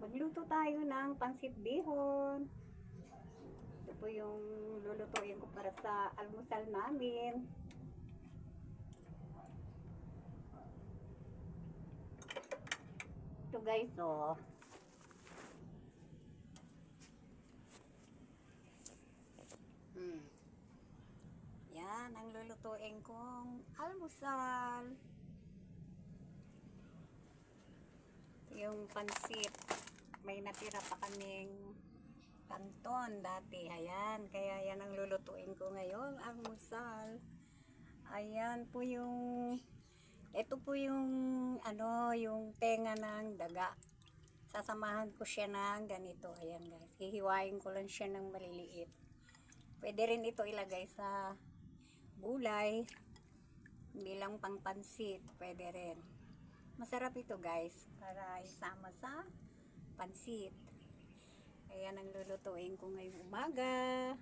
Magluto tayo ng pansit bihon. Ito po yung lulutuin ko para sa almusal namin. Ito guys, oh. Yan ang lulutuin kong almusal. Ito yung pansit. May natira pa kaming kanton dati. Ayan, kaya yan ang lulutuin ko ngayon, almusal. Ayan po yung, ito po yung, yung tenga ng daga. Sasamahan ko siya ng ganito. Ayan guys, hihiwain ko lang siya ng maliliit. Pwede rin ito ilagay sa gulay. Hindi lang pang pansit, pwede rin. Masarap ito guys, para isama sa pansit. Ayan ang lulutuin ko ngayong umaga.